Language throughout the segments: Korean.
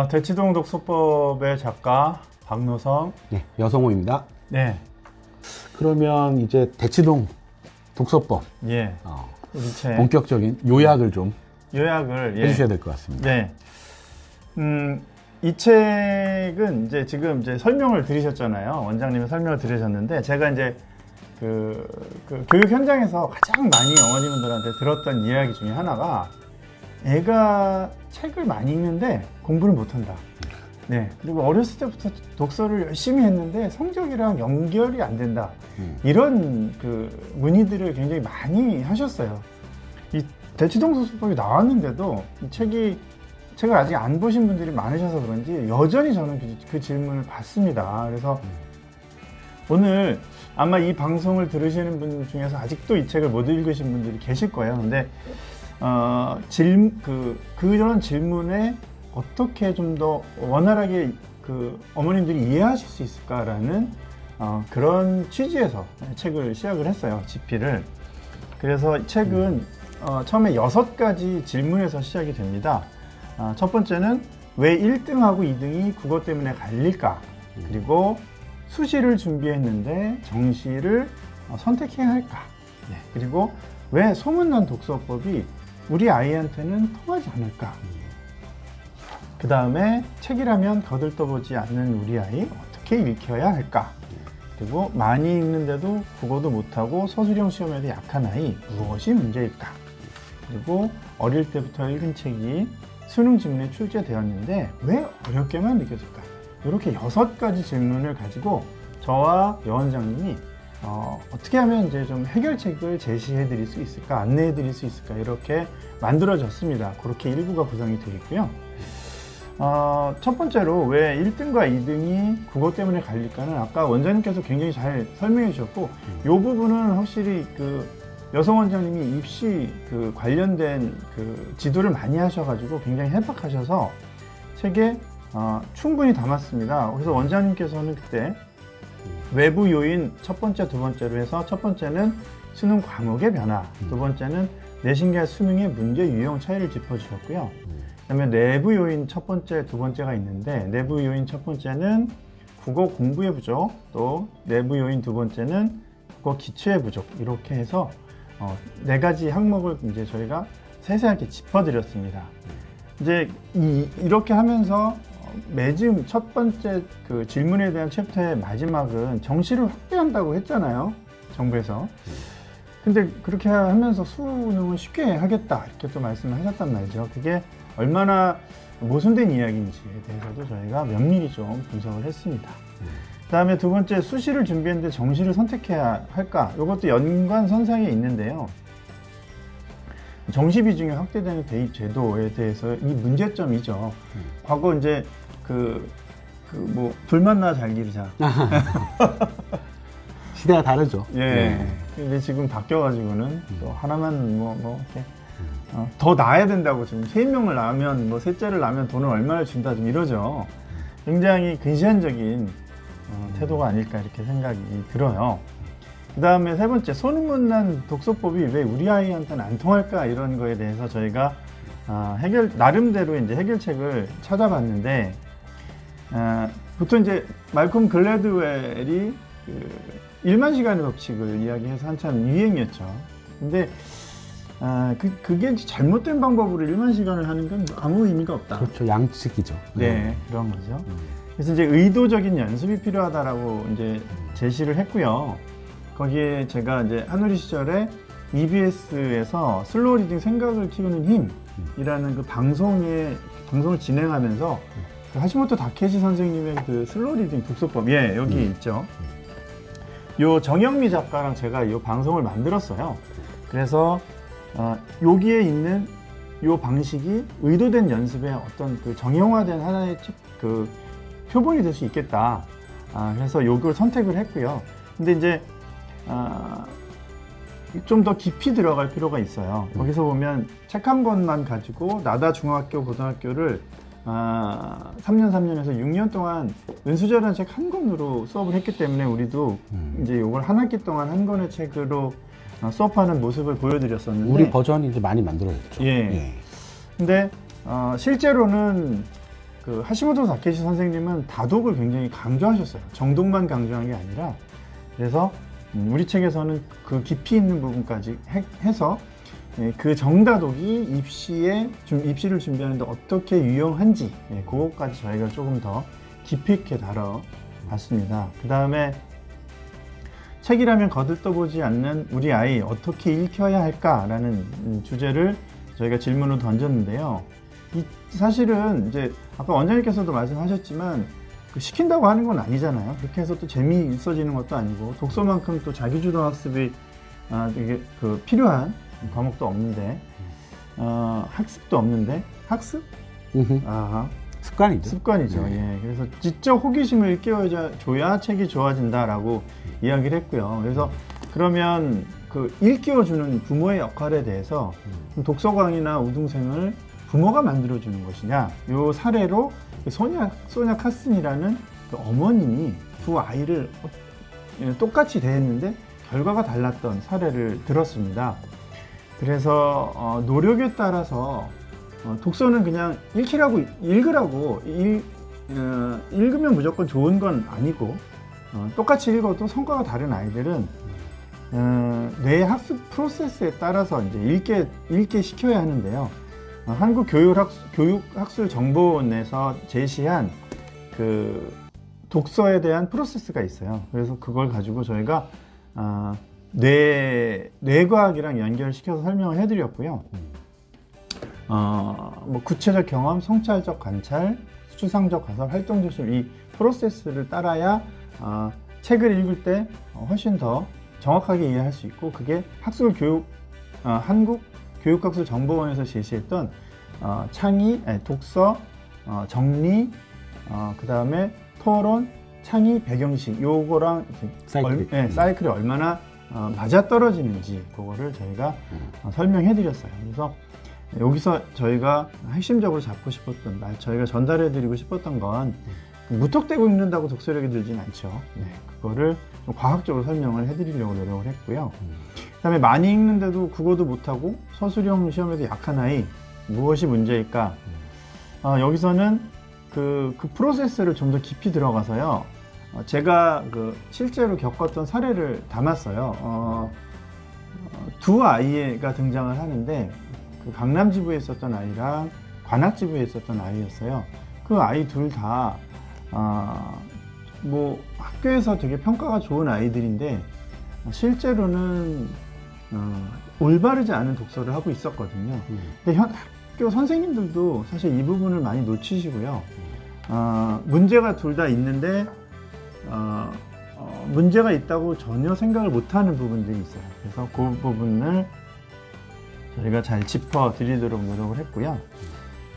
대치동 독서법의 작가 박노성. 네, 여성호입니다. 네. 그러면 이제 대치동 독서법 예. 우리 책 본격적인 요약을 좀 요약을 해주셔야 될 것 같습니다. 네. 이 책은 이제 지금 이제 설명을 들으셨잖아요. 원장님이 설명을 들으셨는데 제가 이제 그 교육 현장에서 가장 많이 어머님들한테 들었던 이야기 중에 하나가 애가 책을 많이 읽는데 공부를 못한다. 네. 그리고 어렸을 때부터 독서를 열심히 했는데 성적이랑 연결이 안 된다. 이런 그 문의들을 굉장히 많이 하셨어요. 이 대치동 독서법이 나왔는데도 이 책을 아직 안 보신 분들이 많으셔서 그런지 여전히 저는 그 질문을 받습니다. 그래서 오늘 아마 이 방송을 들으시는 분 중에서 아직도 이 책을 못 읽으신 분들이 계실 거예요. 근데 그런 질문에 어떻게 좀 더 원활하게 그 어머님들이 이해하실 수 있을까라는 그런 취지에서 책을 시작을 했어요. 집필을. 그래서 이 책은 처음에 6가지 질문에서 시작이 됩니다. 첫 번째는 왜 1등하고 2등이 국어 때문에 갈릴까? 그리고 수시를 준비했는데 정시를 선택해야 할까? 네. 그리고 왜 소문난 독서법이 우리 아이한테는 통하지 않을까? 그 다음에 책이라면 거들떠보지 않는 우리 아이 어떻게 읽혀야 할까? 그리고 많이 읽는데도 국어도 못하고 서술형 시험에도 약한 아이 무엇이 문제일까? 그리고 어릴 때부터 읽은 책이 수능 지문에 출제되었는데 왜 어렵게만 느껴질까? 이렇게 6가지 질문을 가지고 저와 여 원장님이 어떻게 하면 이제 좀 해결책을 제시해 드릴 수 있을까, 안내해 드릴 수 있을까, 이렇게 만들어졌습니다. 그렇게 일부가 구성이 되어 있고요. 첫 번째로 왜 1등과 2등이 국어 때문에 갈릴까는 아까 원장님께서 굉장히 잘 설명해 주셨고, 이 부분은 확실히 그 여성 원장님이 입시 그 관련된 그 지도를 많이 하셔가지고 굉장히 해박하셔서 책에 충분히 담았습니다. 그래서 원장님께서는 그때 외부 요인 첫 번째, 두 번째로 해서 첫 번째는 수능 과목의 변화, 두 번째는 내신과 수능의 문제 유형 차이를 짚어주셨고요. 그다음에 내부 요인 첫 번째, 두 번째가 있는데 내부 요인 첫 번째는 국어 공부의 부족, 또 내부 요인 두 번째는 국어 기초의 부족, 이렇게 해서 4가지 항목을 이제 저희가 세세하게 짚어드렸습니다. 이제 이렇게 하면서 매즘 첫 번째 그 질문에 대한 챕터의 마지막은 정시를 확대한다고 했잖아요, 정부에서. 근데 그렇게 하면서 수능은 쉽게 하겠다 이렇게 또 말씀을 하셨단 말이죠. 그게 얼마나 모순된 이야기인지에 대해서도 저희가 면밀히 좀 분석을 했습니다. 그 다음에 두 번째, 수시를 준비했는데 정시를 선택해야 할까? 이것도 연관선상에 있는데요. 정시 비중이 확대되는 대입 제도에 대해서 이 문제점이죠. 과거 이제 불 만나 잘 기르자. 시대가 다르죠. 예. 네. 근데 지금 바뀌어가지고는 또 하나만 이렇게 더 낳아야 된다고 지금 3명을 낳으면 셋째를 낳으면 돈을 얼마를 준다 좀 이러죠. 굉장히 근시안적인 태도가 아닐까 이렇게 생각이 들어요. 그 다음에 세 번째, 소문난 독서법이 왜 우리 아이한테는 안 통할까, 이런 거에 대해서 저희가 나름대로 이제 해결책을 찾아봤는데, 보통 이제 말콤 글래드웰이 1만 시간의 법칙을 이야기해서 한참 유행이었죠. 근데 그게 잘못된 방법으로 1만 시간을 하는 건 아무 의미가 없다. 그렇죠. 양측이죠. 네, 그런 거죠. 그래서 이제 의도적인 연습이 필요하다라고 이제 제시를 했고요. 거기에 제가 이제 한우리 시절에 EBS에서 슬로우 리딩 생각을 키우는 힘이라는 그 방송을 진행하면서 그 하시모토 다케시 선생님의 그 슬로우 리딩 독서법, 예, 여기 있죠. 요 정영미 작가랑 제가 이 방송을 만들었어요. 그래서 여기에 있는 요 방식이 의도된 연습의 어떤 그 정형화된 하나의 그 표본이 될 수 있겠다. 그래서 요걸 선택을 했고요. 근데 이제 좀 더 깊이 들어갈 필요가 있어요. 거기서 보면 책 한 권만 가지고 나다 중학교, 고등학교를 3년에서 6년 동안 은수저라는 책 한 권으로 수업을 했기 때문에 우리도 이제 요걸 한 학기 동안 한 권의 책으로 수업하는 모습을 보여드렸었는데, 우리 버전이 이제 많이 만들어졌죠. 예. 근데 실제로는 그 하시모토 다케시 선생님은 다독을 굉장히 강조하셨어요. 정독만 강조한 게 아니라. 그래서 우리 책에서는 그 깊이 있는 부분까지 해서 그 정다독이 입시를 준비하는데 어떻게 유용한지 그것까지 저희가 조금 더 깊이 있게 다뤄봤습니다. 그 다음에 책이라면 거들떠보지 않는 우리 아이 어떻게 읽혀야 할까라는 주제를 저희가 질문으로 던졌는데요. 사실은 이제 아까 원장님께서도 말씀하셨지만 시킨다고 하는 건 아니잖아요. 그렇게 해서 또 재미있어지는 것도 아니고 독서만큼 또 자기주도 학습이 이게 필요한 과목도 없는데 학습도 없는데 학습? 아하. 습관이죠. 예. 그래서 지적 호기심을 일깨워줘야 책이 좋아진다라고 이야기를 했고요. 그래서 그러면 그 일깨워주는 부모의 역할에 대해서 독서광이나 우등생을 부모가 만들어주는 것이냐, 요 사례로 소냐 카슨이라는 그 어머님이 두 아이를 똑같이 대했는데 결과가 달랐던 사례를 들었습니다. 그래서 노력에 따라서 독서는 그냥 읽으라고 읽으면 무조건 좋은 건 아니고 똑같이 읽어도 성과가 다른 아이들은 뇌의 학습 프로세스에 따라서 이제 읽게 시켜야 하는데요. 한국교육학술정보원에서 제시한 그 독서에 대한 프로세스가 있어요. 그래서 그걸 가지고 저희가 뇌과학이랑 연결시켜서 설명을 해드렸고요. 뭐 구체적 경험, 성찰적 관찰, 추상적 가설, 활동 조실 이 프로세스를 따라야 책을 읽을 때 훨씬 더 정확하게 이해할 수 있고 그게 한국교육학술정보원에서 제시했던 창의, 독서, 정리, 그 다음에 토론, 창의, 배경식 요거랑 사이클이 얼마나 맞아떨어지는지 그거를 저희가 설명해 드렸어요. 그래서 여기서 저희가 핵심적으로 잡고 싶었던 저희가 전달해 드리고 싶었던 건 무턱대고 읽는다고 독서력이 늘진 않죠. 그거를 좀 과학적으로 설명을 해 드리려고 노력을 했고요. 그 다음에 많이 읽는데도 국어도 못하고 서술형 시험에도 약한 아이 무엇이 문제일까? 여기서는 그 프로세스를 좀 더 깊이 들어가서요. 제가 실제로 겪었던 사례를 담았어요. 두 아이가 등장을 하는데 그 강남지부에 있었던 아이랑 관악지부에 있었던 아이였어요. 그 아이 둘 다 뭐 학교에서 되게 평가가 좋은 아이들인데 실제로는 올바르지 않은 독서를 하고 있었거든요. 근데 학교 선생님들도 사실 이 부분을 많이 놓치시고요. 문제가 둘 다 있는데 문제가 있다고 전혀 생각을 못하는 부분들이 있어요. 그래서 그 부분을 저희가 잘 짚어드리도록 노력을 했고요.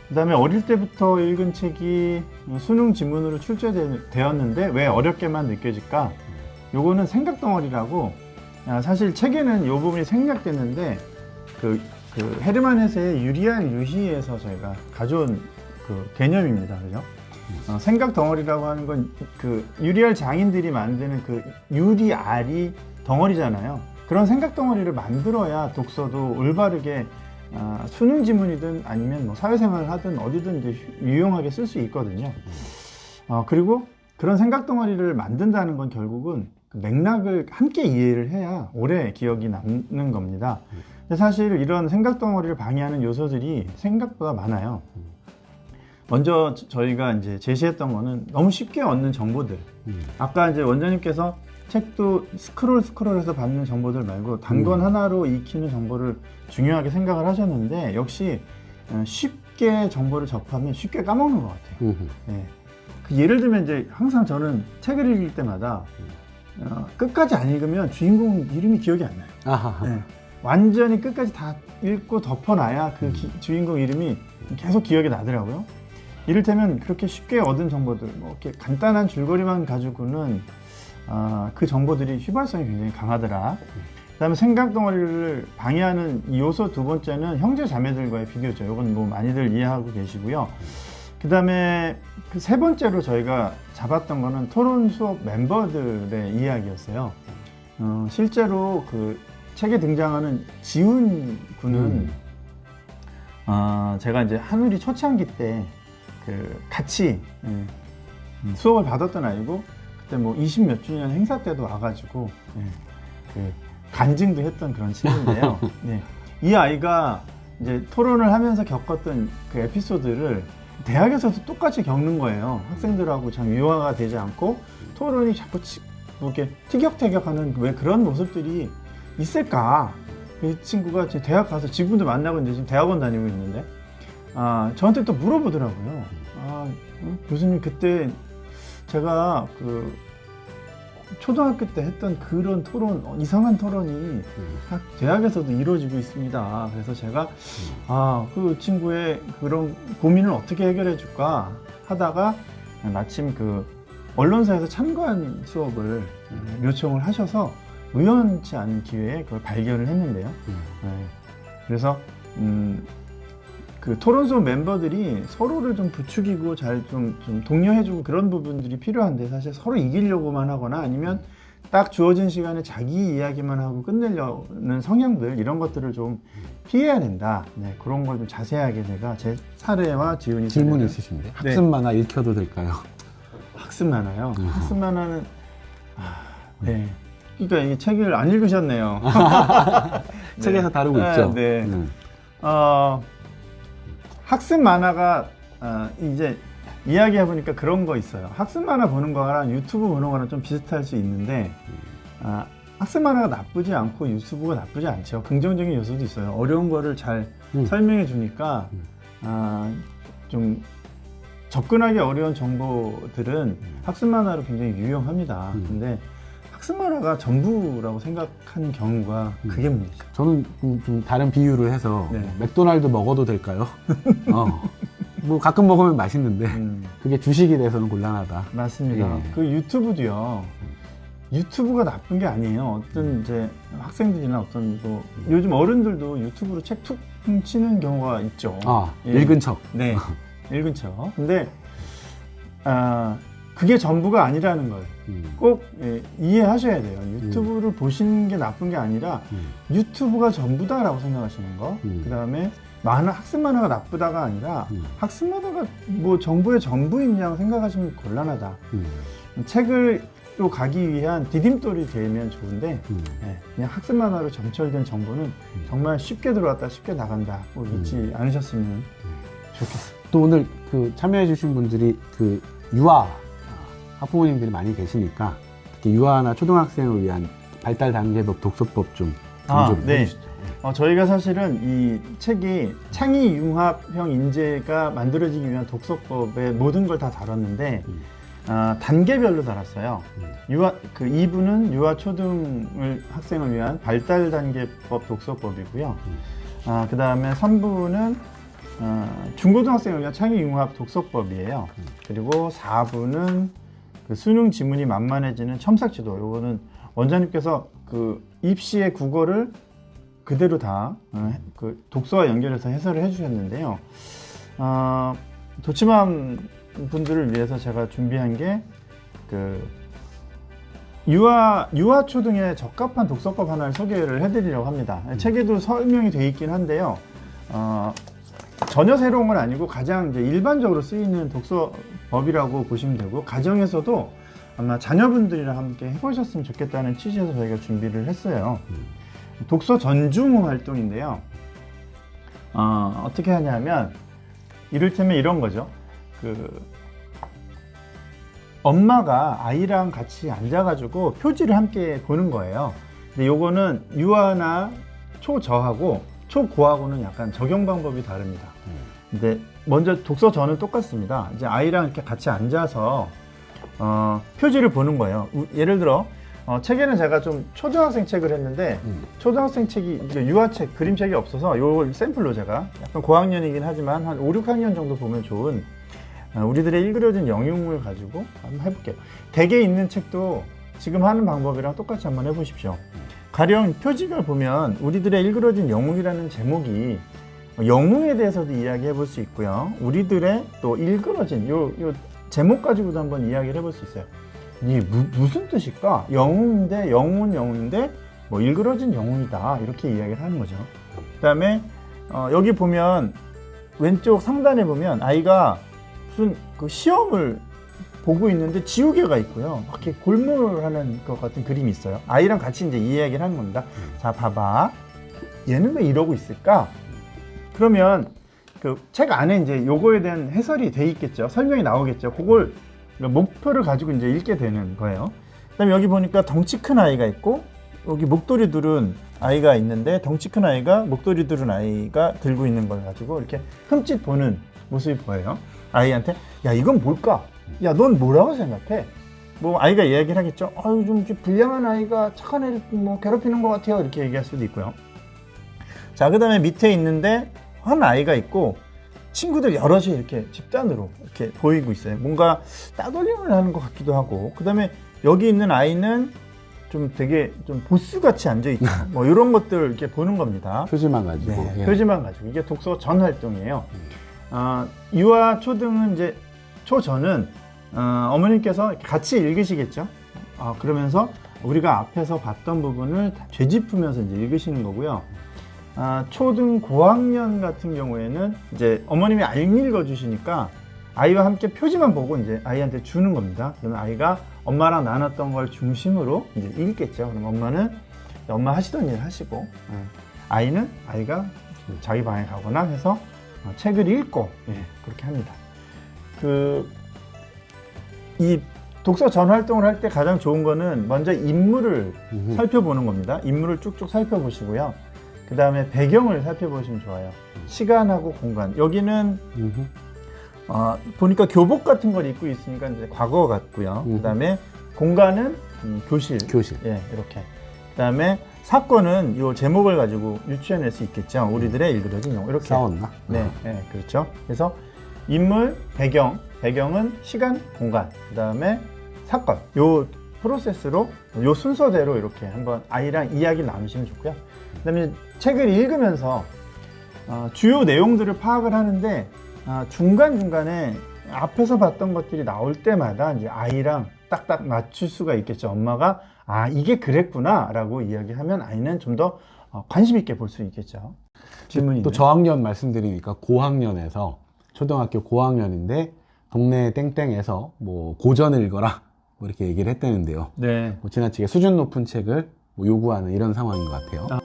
그 다음에 어릴 때부터 읽은 책이 수능 지문으로 출제되었는데 왜 어렵게만 느껴질까? 요거는 생각덩어리라고 사실 책에는 이 부분이 생략됐는데 그 헤르만 헤세의 유리알 유희에서 저희가 가져온 그 개념입니다. 그죠? 생각덩어리라고 하는 건 그 유리알 장인들이 만드는 그 유리알이 덩어리잖아요. 그런 생각덩어리를 만들어야 독서도 올바르게 수능 지문이든 아니면 뭐 사회생활을 하든 어디든 이제 유용하게 쓸 수 있거든요. 그리고 그런 생각덩어리를 만든다는 건 결국은 그 맥락을 함께 이해를 해야 오래 기억이 남는 겁니다. 근데 사실 이런 생각덩어리를 방해하는 요소들이 생각보다 많아요. 먼저 저희가 이제 제시했던 거는 너무 쉽게 얻는 정보들. 아까 이제 원장님께서 책도 스크롤해서 받는 정보들 말고 단권 하나로 익히는 정보를 중요하게 생각을 하셨는데 역시 쉽게 정보를 접하면 쉽게 까먹는 것 같아요. 네. 예를 들면 이제 항상 저는 책을 읽을 때마다 끝까지 안 읽으면 주인공 이름이 기억이 안 나요. 네. 완전히 끝까지 다 읽고 덮어놔야 그 주인공 이름이 계속 기억이 나더라고요. 이를테면 그렇게 쉽게 얻은 정보들, 뭐 이렇게 간단한 줄거리만 가지고는 그 정보들이 휘발성이 굉장히 강하더라. 그 다음에 생각덩어리를 방해하는 요소 두 번째는 형제 자매들과의 비교죠. 이건 뭐 많이들 이해하고 계시고요. 그 다음에 그 세 번째로 저희가 잡았던 거는 토론 수업 멤버들의 이야기였어요. 실제로 그 책에 등장하는 지훈 군은 제가 이제 한우리 초창기 때 그 같이 수업을 받았던 아이고 그때 뭐 20몇 주년 행사 때도 와가지고 그 간증도 했던 그런 친구인데요. 네. 이 아이가 이제 토론을 하면서 겪었던 그 에피소드를 대학에서도 똑같이 겪는 거예요. 학생들하고 참 유화가 되지 않고 토론이 자꾸 뭐 이렇게 티격태격하는 왜 그런 모습들이 있을까? 이 친구가 지금 대학 가서 지금도 만나고 있는데 지금 대학원 다니고 있는데 저한테 또 물어보더라고요. 교수님 그때 제가 그 초등학교 때 했던 그런 토론, 이상한 토론이 대학에서도 이루어지고 있습니다. 그래서 제가 그 친구의 그런 고민을 어떻게 해결해 줄까 하다가 마침 그 언론사에서 참관 수업을 요청을 하셔서 우연치 않은 기회에 그걸 발견을 했는데요. 그래서 그 토론 수업 멤버들이 서로를 좀 부추기고 잘 좀 독려해주고 그런 부분들이 필요한데 사실 서로 이기려고만 하거나 아니면 딱 주어진 시간에 자기 이야기만 하고 끝내려는 성향들 이런 것들을 좀 피해야 된다. 네, 그런 걸 좀 자세하게 제가 제 사례와 지훈이 질문 사례를 있으신데 학습 만화 읽혀도 될까요? 학습 만화요. 학습 만화는 네. 그러니까 이 책을 안 읽으셨네요. 책에서 다루고 있죠. 네. 학습 만화가 이제 이야기해 보니까 그런 거 있어요. 학습 만화 보는 거랑 유튜브 보는 거랑 좀 비슷할 수 있는데 학습 만화가 나쁘지 않고 유튜브가 나쁘지 않죠. 긍정적인 요소도 있어요. 어려운 거를 잘 설명해 주니까 좀 접근하기 어려운 정보들은 학습 만화로 굉장히 유용합니다. 근데 학습 만화가 전부라고 생각하는 경우가 그게 문제죠. 저는 좀 다른 비유를 해서 네. 맥도날드 먹어도 될까요? 뭐 가끔 먹으면 맛있는데 그게 주식이 돼서는 곤란하다. 맞습니다. 예. 그 유튜브도요. 유튜브가 나쁜 게 아니에요. 어떤 이제 학생들이나 어떤 뭐 요즘 어른들도 유튜브로 책 툭 치는 경우가 있죠. 예. 읽은 척. 네, 읽은 척. 근데 그게 전부가 아니라는 걸 꼭 이해하셔야 돼요. 유튜브를 보시는 게 나쁜 게 아니라 유튜브가 전부다라고 생각하시는 거. 그 다음에 학습 만화가 나쁘다가 아니라 학습 만화가 뭐 정보의 전부이냐고 생각하시면 곤란하다. 책을 또 가기 위한 디딤돌이 되면 좋은데 그냥 학습 만화로 점철된 정보는 정말 쉽게 들어왔다 쉽게 나간다. 꼭 잊지 않으셨으면 좋겠어요. 또 오늘 그 참여해주신 분들이 그 유아 학부모님들이 많이 계시니까 특히 유아나 초등학생을 위한 발달 단계법 독서법 좀 강조를 네. 해주시죠. 저희가 사실은 이 책이 창의 융합형 인재가 만들어지기 위한 독서법의 모든 걸 다 다뤘는데 단계별로 달았어요. 그 2부는 유아 초등 학생을 위한 발달 단계법 독서법이고요. 그 다음에 3부는 중고등학생을 위한 창의 융합 독서법이에요. 그리고 4부는 그 수능 지문이 만만해지는 첨삭지도. 요거는 원장님께서 그 입시의 국어를 그대로 다 그 독서와 연결해서 해설을 해주셨는데요. 도치맘 분들을 위해서 제가 준비한 게 그 유아 초등에 적합한 독서법 하나를 소개를 해드리려고 합니다. 책에도 설명이 되어 있긴 한데요. 전혀 새로운 건 아니고 가장 이제 일반적으로 쓰이는 독서법이라고 보시면 되고 가정에서도 아마 자녀분들이랑 함께 해보셨으면 좋겠다는 취지에서 저희가 준비를 했어요. 독서 전중 활동인데요. 어떻게 하냐면 이를테면 이런 거죠. 그 엄마가 아이랑 같이 앉아가지고 표지를 함께 보는 거예요. 근데 요거는 유아나 초저하고 초고하고는 약간 적용 방법이 다릅니다. 근데 먼저 독서 전은 똑같습니다. 이제 아이랑 이렇게 같이 앉아서 표지를 보는 거예요. 예를 들어 책에는 제가 좀 초등학생 책을 했는데 초등학생 책이 유아책, 그림책이 없어서 요 샘플로 제가 약간 고학년이긴 하지만 한 5, 6학년 정도 보면 좋은 우리들의 일그러진 영웅을 가지고 한번 해볼게요. 댁에 있는 책도 지금 하는 방법이랑 똑같이 한번 해보십시오. 가령 표지를 보면 우리들의 일그러진 영웅이라는 제목이 영웅에 대해서도 이야기해 볼 수 있고요. 우리들의 또 일그러진 요 제목 가지고도 한번 이야기를 해볼 수 있어요. 이게 무슨 뜻일까? 영웅인데 영웅인데 뭐 일그러진 영웅이다 이렇게 이야기를 하는 거죠. 그 다음에 여기 보면 왼쪽 상단에 보면 아이가 무슨 그 시험을 보고 있는데 지우개가 있고요. 막 이렇게 골몰하는 것 같은 그림이 있어요. 아이랑 같이 이제 이 이야기를 하는 겁니다. 자, 봐봐. 얘는 왜 이러고 있을까? 그러면 그 책 안에 이제 요거에 대한 해설이 돼 있겠죠. 설명이 나오겠죠. 그걸 목표를 가지고 이제 읽게 되는 거예요. 그다음에 여기 보니까 덩치 큰 아이가 있고 여기 목도리 두른 아이가 있는데 덩치 큰 아이가 목도리 두른 아이가 들고 있는 걸 가지고 이렇게 흠칫 보는 모습이 보여요. 아이한테 야 이건 뭘까? 야 넌 뭐라고 생각해? 뭐 아이가 이야기를 하겠죠. 아유 좀 이렇게 불량한 아이가 착한 애를 뭐 괴롭히는 것 같아요. 이렇게 얘기할 수도 있고요. 자 그다음에 밑에 있는데 한 아이가 있고 친구들 여럿이 이렇게 집단으로 이렇게 보이고 있어요. 뭔가 따돌림을 하는 것 같기도 하고 그다음에 여기 있는 아이는 좀 되게 좀 보스같이 앉아있다. 뭐 이런 것들 이렇게 보는 겁니다. 표지만 가지고. 네, 예. 표지만 가지고. 이게 독서 전 활동이에요. 유아, 초등은 이제, 초전은, 어머님께서 같이 읽으시겠죠? 그러면서 우리가 앞에서 봤던 부분을 다 되짚으면서 이제 읽으시는 거고요. 초등 고학년 같은 경우에는 이제 어머님이 안 읽어주시니까 아이와 함께 표지만 보고 이제 아이한테 주는 겁니다. 그러면 아이가 엄마랑 나눴던 걸 중심으로 이제 읽겠죠. 그럼 엄마는 엄마 하시던 일 하시고, 아이가 자기 방에 가거나 해서 책을 읽고, 그렇게 합니다. 이 독서 전 활동을 할 때 가장 좋은 거는 먼저 인물을 살펴보는 겁니다. 인물을 쭉쭉 살펴보시고요. 그 다음에 배경을 살펴보시면 좋아요. 시간하고 공간. 여기는 보니까 교복 같은 걸 입고 있으니까 이제 과거 같고요. 그 다음에 공간은 교실. 예, 이렇게. 그 다음에 사건은 이 제목을 가지고 유추해낼 수 있겠죠. 우리들의 일그러진 영웅. 이렇게. 싸웠나? 네, 네, 그렇죠. 그래서 인물, 배경은 시간, 공간. 그 다음에 사건. 요 프로세스로, 요 순서대로 이렇게 한번 아이랑 이야기를 나누시면 좋고요. 그 다음에 책을 읽으면서 주요 내용들을 파악을 하는데 중간중간에 앞에서 봤던 것들이 나올 때마다 이제 아이랑 딱딱 맞출 수가 있겠죠. 엄마가 이게 그랬구나 라고 이야기하면 아이는 좀 더 관심 있게 볼 수 있겠죠. 질문이 또 저학년 말씀드리니까 고학년에서 초등학교 고학년인데 동네 땡땡에서 뭐 고전을 읽어라 뭐 이렇게 얘기를 했다는데요. 네. 뭐 지나치게 수준 높은 책을 뭐 요구하는 이런 상황인 것 같아요.